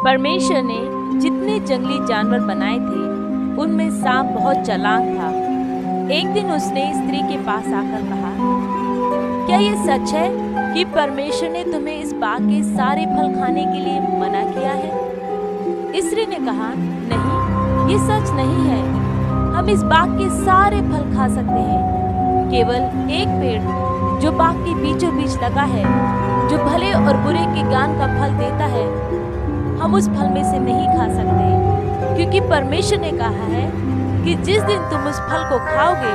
परमेश्वर ने जितने जंगली जानवर बनाए थे उनमें सांप बहुत चालाक था। एक दिन उसने स्त्री के पास आकर कहा, क्या ये सच है कि परमेश्वर ने तुम्हें इस बाग के सारे फल खाने के लिए मना किया है? स्त्री ने कहा, नहीं, ये सच नहीं है। हम इस बाग के सारे फल खा सकते हैं। केवल एक पेड़ जो बाग के बीचों बीच लगा है, जो भले और बुरे के ज्ञान का फल देता है, हम उस फल में से नहीं खा सकते, क्योंकि परमेश्वर ने कहा है कि जिस दिन तुम उस फल को खाओगे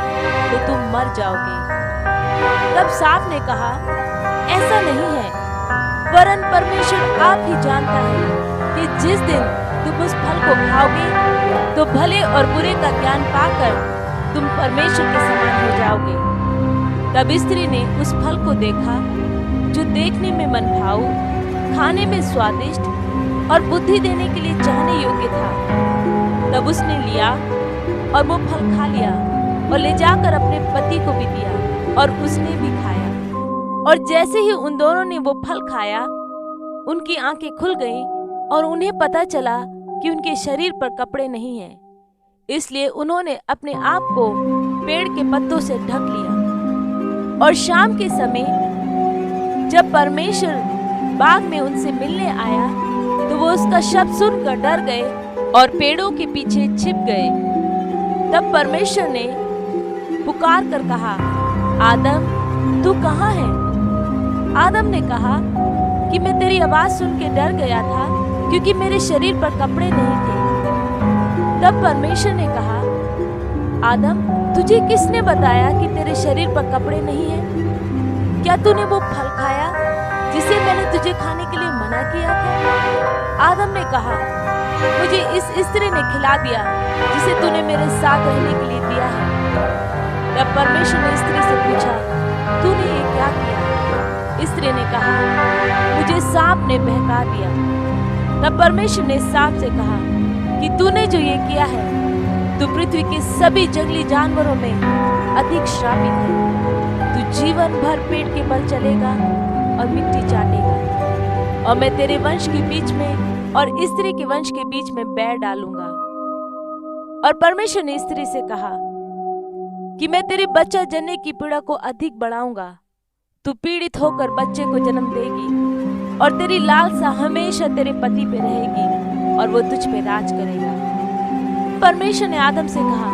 तो तुम मर जाओगे। तब सांप ने कहा, ऐसा नहीं है, वरन परमेश्वर आप ही जानता है कि जिस दिन तुम उस फल को खाओगे तो भले और बुरे का ज्ञान पाकर तुम परमेश्वर के समान हो जाओगे। तब स्त्री ने उस फल को देखा जो देखने में मनभाऊ, खाने में स्वादिष्ट और बुद्धि देने के लिए चाहने योग्य था। तब उसने लिया और वो फल खा लिया और ले जाकर अपने पति को भी दिया और उसने भी खाया। और जैसे ही उन दोनों ने वो फल खाया, उनकी आंखें खुल गईं और उन्हें पता चला कि उनके शरीर पर कपड़े नहीं हैं। इसलिए उन्होंने अपने आप को पेड़ के पत्तों से ढक लिया। और शाम के समय जब परमेश्वर बाग में उनसे मिलने आया तो वो उसका शब्द सुनकर डर गए और पेड़ों के पीछे छिप गए। तब परमेश्वर ने पुकार कर कहा, आदम, तू कहाँ है? आदम ने कहा कि मैं तेरी आवाज सुन के डर गया था, क्योंकि मेरे शरीर पर कपड़े नहीं थे। तब परमेश्वर ने कहा, आदम, तुझे किसने बताया कि तेरे शरीर पर कपड़े नहीं हैं? क्या तूने वो फल खाया जिसे मैंने तुझे खाने के लिए मना किया था? आदम ने कहा, मुझे इस स्त्री ने खिला दिया जिसे तूने मेरे साथ रहने के लिए दिया है। तब परमेश्वर ने स्त्री से पूछा, तूने ये क्या किया? स्त्री ने कहा, मुझे सांप ने बहका दिया। तब परमेश्वर ने सांप से कहा कि तूने जो ये किया है, तू पृथ्वी के सभी जंगली जानवरों में अधिक श्रापित है। तू जीवन भर पेट के बल चलेगा और मिट्टी चाटेगा, और मैं तेरे वंश के बीच में और स्त्री के वंश के बीच में बैर डालूंगा। और परमेश्वर ने स्त्री से कहा कि मैं तेरे बच्चा जनने की पीड़ा को अधिक बढ़ाऊंगा। तू पीड़ित होकर बच्चे को जन्म देगी और तेरी लालसा हमेशा तेरे पति पे रहेगी और वो तुझ पे राज करेगा। परमेश्वर ने आदम से कहा,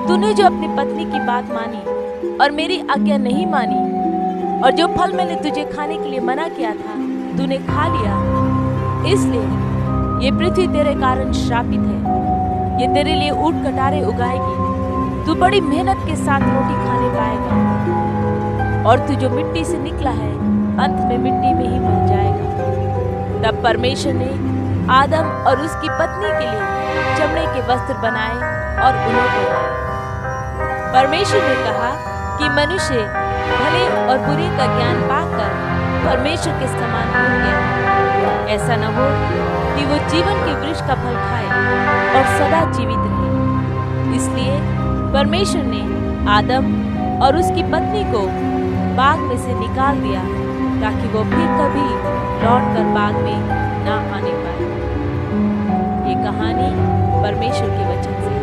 तूने जो अपनी पत्नी की बात मानी और मेरी आज्ञा नहीं मानी, और जो फल मैंने तुझे खाने के लिए मना किया था तूने खा लिया, इसलिए ये पृथ्वी तेरे कारण श्रापित है। ये तेरे लिए ऊंट कटारे उगाएगी, तू बड़ी मेहनत के साथ रोटी खाने पाएगा, और तू जो मिट्टी से निकला है अंत में मिट्टी में ही मिल जाएगा। तब परमेश्वर ने आदम और उसकी पत्नी के लिए चमड़े के वस्त्र बनाए और उन्हें पहनाए। परमेश्वर ने कहा कि मनुष्य भले और बुरे का ज्ञान पाकर परमेश्वर के समान हो गया। ऐसा न हो कि वो जीवन के वृक्ष का फल खाए और सदा जीवित रहे। इसलिए परमेश्वर ने आदम और उसकी पत्नी को बाग में से निकाल दिया, ताकि वो फिर कभी लौटकर बाग में ना आने पाए। ये कहानी परमेश्वर के वचन से